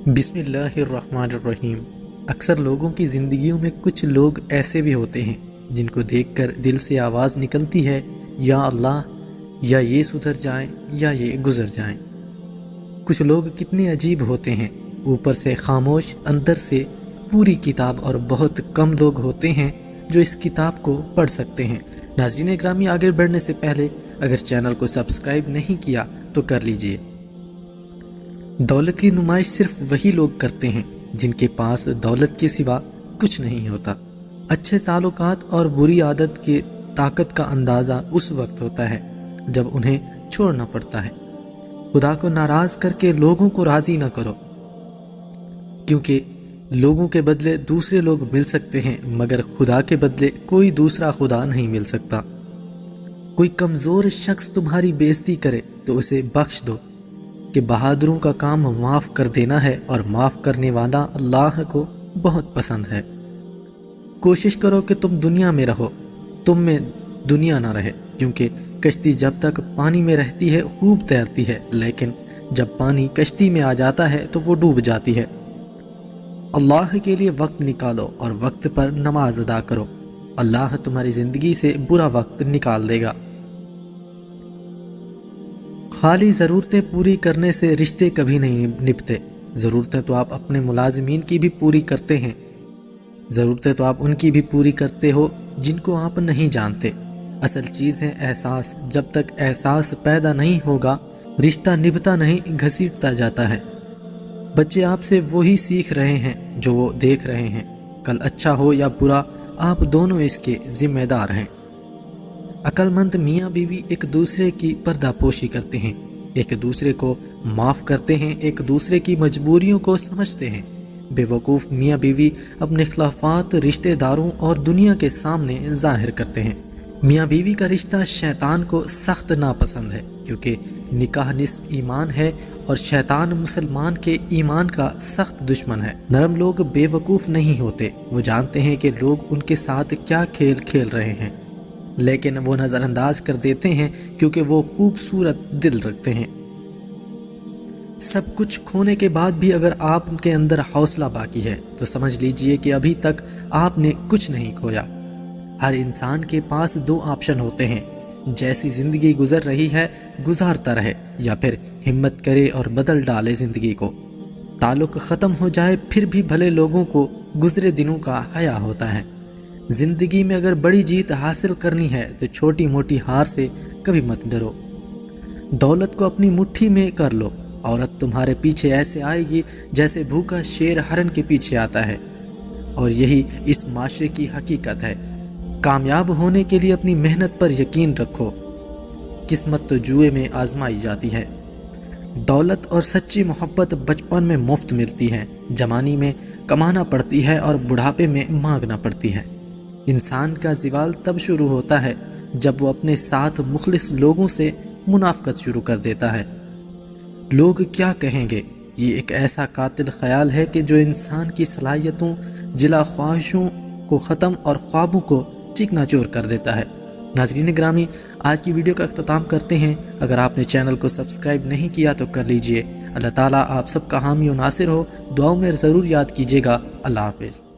बिस्मिल्लाहिर्रहमानिर्रहीम। अक्सर लोगों की ज़िंदगियों में कुछ लोग ऐसे भी होते हैं जिनको देखकर दिल से आवाज़ निकलती है, या अल्लाह, या ये सुधर जाएं या ये गुज़र जाएं। कुछ लोग कितने अजीब होते हैं, ऊपर से खामोश, अंदर से पूरी किताब, और बहुत कम लोग होते हैं जो इस किताब को पढ़ सकते हैं। नाज़रीन ग्रामी, आगे बढ़ने से पहले अगर चैनल को सब्सक्राइब नहीं किया तो कर लीजिए। दौलत की नुमाइश सिर्फ वही लोग करते हैं जिनके पास दौलत के सिवा कुछ नहीं होता। अच्छे ताल्लुकात और बुरी आदत की ताकत का अंदाज़ा उस वक्त होता है जब उन्हें छोड़ना पड़ता है। खुदा को नाराज़ करके लोगों को राज़ी न करो, क्योंकि लोगों के बदले दूसरे लोग मिल सकते हैं, मगर खुदा के बदले कोई दूसरा खुदा नहीं मिल सकता। कोई कमज़ोर शख्स तुम्हारी बेइज्जती करे तो उसे बख्श दो, कि बहादुरों का काम माफ़ कर देना है और माफ़ करने वाला अल्लाह को बहुत पसंद है। कोशिश करो कि तुम दुनिया में रहो, तुम में दुनिया ना रहे, क्योंकि कश्ती जब तक पानी में रहती है खूब तैरती है, लेकिन जब पानी कश्ती में आ जाता है तो वो डूब जाती है। अल्लाह के लिए वक्त निकालो और वक्त पर नमाज अदा करो, अल्लाह तुम्हारी ज़िंदगी से बुरा वक्त निकाल देगा। खाली ज़रूरतें पूरी करने से रिश्ते कभी नहीं निभते। ज़रूरतें तो आप अपने मुलाजिमीन की भी पूरी करते हैं, ज़रूरतें तो आप उनकी भी पूरी करते हो जिनको आप नहीं जानते। असल चीज़ है एहसास। जब तक एहसास पैदा नहीं होगा, रिश्ता निभता नहीं, घसीटता जाता है। बच्चे आपसे वही सीख रहे हैं जो वो देख रहे हैं। कल अच्छा हो या बुरा, आप दोनों इसके ज़िम्मेदार हैं। अक्लमंद मियाँ बीवी एक दूसरे की पर्दापोशी करते हैं, एक दूसरे को माफ़ करते हैं, एक दूसरे की मजबूरियों को समझते हैं। बेवकूफ़ मियाँ बीवी अपने खिलाफात रिश्तेदारों और दुनिया के सामने जाहिर करते हैं। मियाँ बीवी का रिश्ता शैतान को सख्त नापसंद है, क्योंकि निकाह निस्फ ईमान है और शैतान मुसलमान के ईमान का सख्त दुश्मन है। नरम लोग बेवकूफ़ नहीं होते, वो जानते हैं कि लोग उनके साथ क्या खेल खेल रहे हैं, लेकिन वो नज़रअंदाज कर देते हैं क्योंकि वो खूबसूरत दिल रखते हैं। सब कुछ खोने के बाद भी अगर आपके अंदर हौसला बाकी है तो समझ लीजिए कि अभी तक आपने कुछ नहीं खोया। हर इंसान के पास दो ऑप्शन होते हैं, जैसी ज़िंदगी गुजर रही है गुजारता रहे, या फिर हिम्मत करे और बदल डाले ज़िंदगी को। ताल्लुक़ ख़त्म हो जाए फिर भी भले लोगों को गुजरे दिनों का हया होता है। ज़िंदगी में अगर बड़ी जीत हासिल करनी है तो छोटी मोटी हार से कभी मत डरो। दौलत को अपनी मुट्ठी में कर लो, औरत तुम्हारे पीछे ऐसे आएगी जैसे भूखा शेर हरन के पीछे आता है, और यही इस माशरे की हकीकत है। कामयाब होने के लिए अपनी मेहनत पर यकीन रखो, किस्मत तो जुए में आजमाई जाती है। दौलत और सच्ची मोहब्बत बचपन में मुफ्त मिलती है, जवानी में कमाना पड़ती है और बुढ़ापे में मांगना पड़ती है। इंसान का ज़िवाल तब शुरू होता है जब वो अपने साथ मुखलिस लोगों से मुनाफ़कत शुरू कर देता है। लोग क्या कहेंगे, ये एक ऐसा कातिल ख्याल है कि जो इंसान की सलाहियतों, जिला ख्वाहिशों को ख़त्म और ख्वाबों को चिकनाचूर कर देता है। नाज़रीन ग्रामी, आज की वीडियो का अख्ताम करते हैं। अगर आपने चैनल को सब्सक्राइब नहीं किया तो कर लीजिए। अल्लाह ताला आप सबका हामी और नासिर हो। दुआओं में ज़रूर याद कीजिएगा। अल्लाह हाफ़िज़।